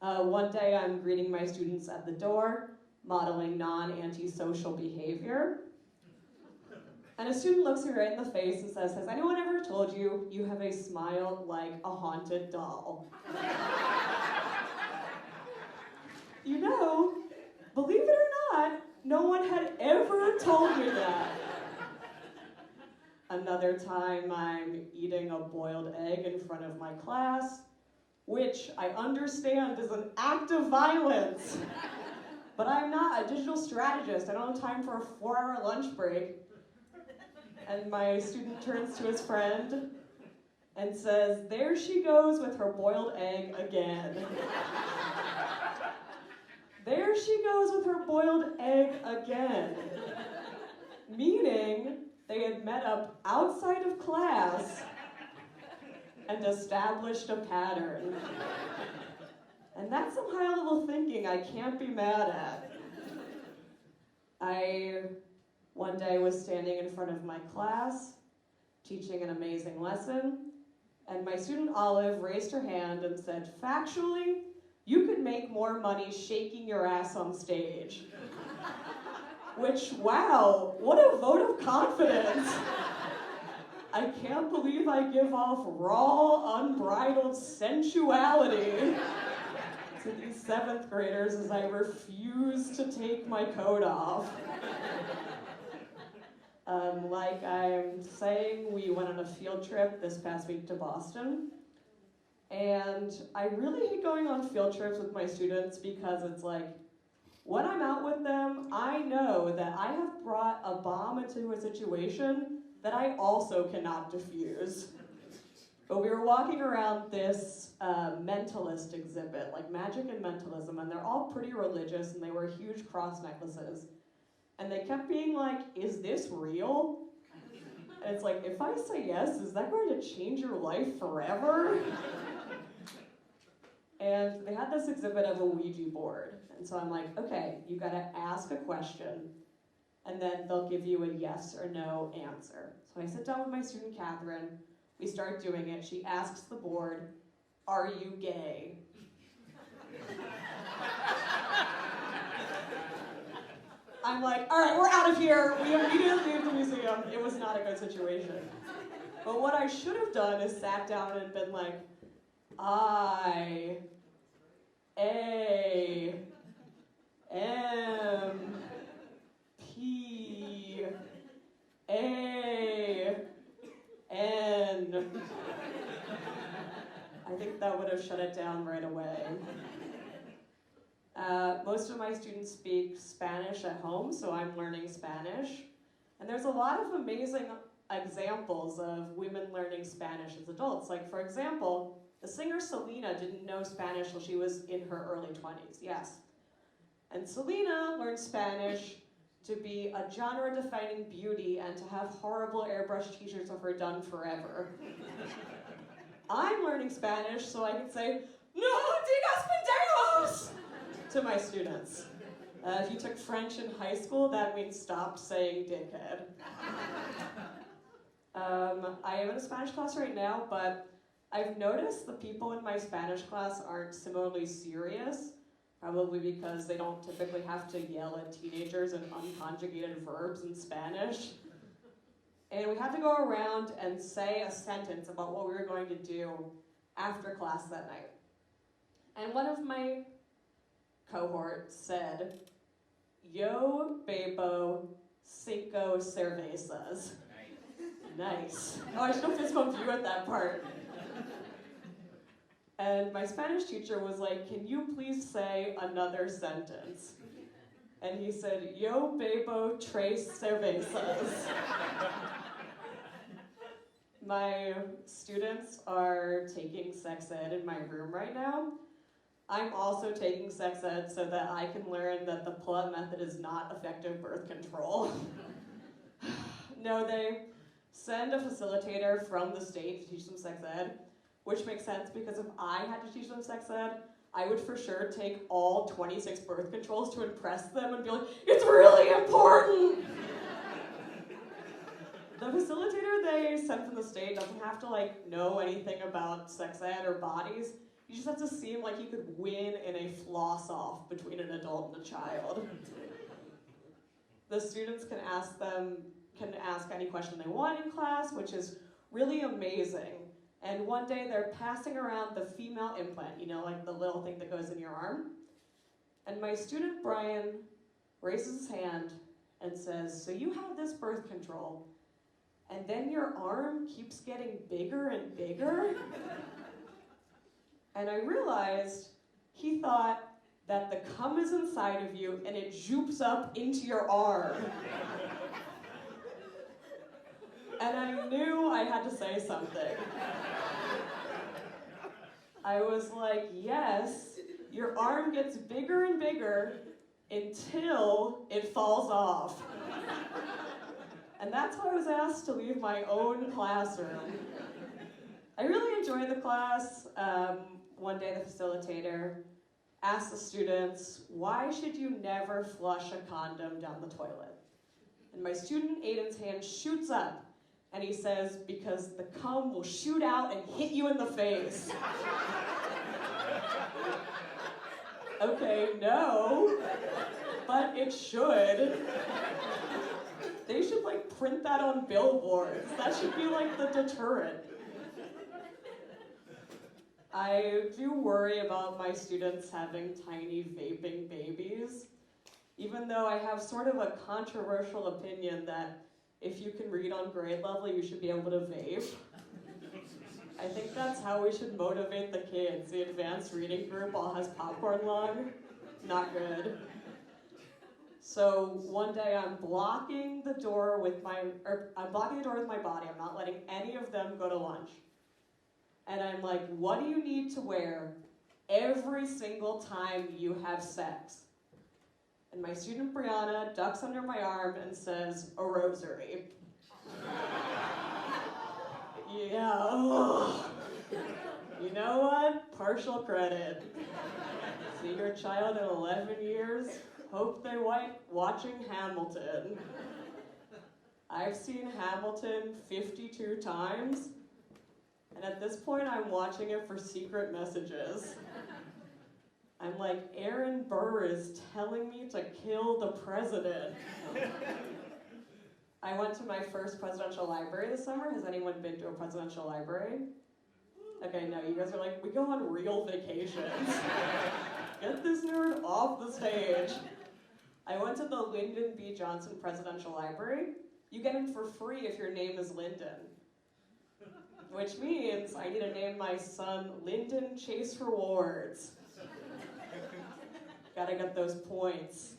One day I'm greeting my students at the door, modeling non-antisocial behavior. And a student looks me right in the face and says, "Has anyone ever told you you have a smile like a haunted doll?" You know, believe it or not, no one had ever told me that. Another time I'm eating a boiled egg in front of my class, which I understand is an act of violence. But I'm not a digital strategist. I don't have time for a 4-hour lunch break. And my student turns to his friend and says, "There she goes with her boiled egg again." There she goes with her boiled egg again. Meaning, they had met up outside of class and established a pattern. And that's some high-level thinking I can't be mad at. I, one day, was standing in front of my class, teaching an amazing lesson, and my student Olive raised her hand and said, "Factually, you could make more money shaking your ass on stage." Which, wow, what a vote of confidence. I can't believe I give off raw, unbridled sensuality to these 7th graders as I refuse to take my coat off. Like I'm saying, we went on a field trip this past week to Boston. And I really hate going on field trips with my students because it's like, when I'm out with them, I know that I have brought a bomb into a situation that I also cannot defuse. But we were walking around this mentalist exhibit, like magic and mentalism, and they're all pretty religious, and they wear huge cross necklaces. And they kept being like, "Is this real?" And it's like, if I say yes, is that going to change your life forever? And they had this exhibit of a Ouija board. And so I'm like, okay, you gotta ask a question, and then they'll give you a yes or no answer. So I sit down with my student, Catherine. We start doing it. She asks the board, "Are you gay?" I'm like, all right, we're out of here. We immediately leave the museum. It was not a good situation. But what I should have done is sat down and been like, "I, A, M, P, A, N." I think that would have shut it down right away. Most of my students speak Spanish at home, so I'm learning Spanish. And there's a lot of amazing examples of women learning Spanish as adults. Like, for example, the singer Selena didn't know Spanish till she was in her early 20s, yes. And Selena learned Spanish to be a genre-defining beauty and to have horrible airbrush t-shirts of her done forever. I'm learning Spanish so I can say, "No digas pendejos!" to my students. If you took French in high school, that means stop saying dickhead. I am in a Spanish class right now, but I've noticed the people in my Spanish class aren't similarly serious, probably because they don't typically have to yell at teenagers in unconjugated verbs in Spanish. And we had to go around and say a sentence about what we were going to do after class that night. And one of my cohort said, "Yo bebo 5 cervezas." Nice. Oh, I should have fist bumped you at that part. And my Spanish teacher was like, "Can you please say another sentence?" And he said, "Yo bebo 3 cervezas." My students are taking sex ed in my room right now. I'm also taking sex ed so that I can learn that the pull-up method is not effective birth control. No, they send a facilitator from the state to teach them sex ed, which makes sense because if I had to teach them sex ed, I would for sure take all 26 birth controls to impress them and be like, "It's really important!" The facilitator they sent from the state doesn't have to know anything about sex ed or bodies. You just have to seem like you could win in a floss-off between an adult and a child. The students can ask any question they want in class, which is really amazing. And one day they're passing around the female implant, you know, like the little thing that goes in your arm. And my student, Brian, raises his hand and says, so you have this birth control, and then your arm keeps getting bigger and bigger? And I realized he thought that the cum is inside of you and it joops up into your arm. And I knew I had to say something. I was like, yes, your arm gets bigger and bigger until it falls off. And that's how I was asked to leave my own classroom. I really enjoyed the class. One day the facilitator asked the students, why should you never flush a condom down the toilet? And my student Aiden's hand shoots up and he says, because the cum will shoot out and hit you in the face. Okay, no, but it should. They should like print that on billboards. That should be like the deterrent. I do worry about my students having tiny vaping babies, even though I have sort of a controversial opinion that if you can read on grade level, you should be able to vape. I think that's how we should motivate the kids. The advanced reading group all has popcorn lung. Not good. So one day I'm blocking the door with my body. I'm not letting any of them go to lunch. And I'm like, what do you need to wear every single time you have sex? And my student Brianna ducks under my arm and says, a rosary. Yeah, ugh. You know what? Partial credit. See your child in 11 years? Hope they like watching Hamilton. I've seen Hamilton 52 times. And at this point, I'm watching it for secret messages. I'm like, Aaron Burr is telling me to kill the president. I went to my first presidential library this summer. Has anyone been to a presidential library? Okay, no, you guys are like, we go on real vacations. Get this nerd off the stage. I went to the Lyndon B. Johnson Presidential Library. You get in for free if your name is Lyndon. Which means I need to name my son Lyndon Chase Rewards. Gotta get those points.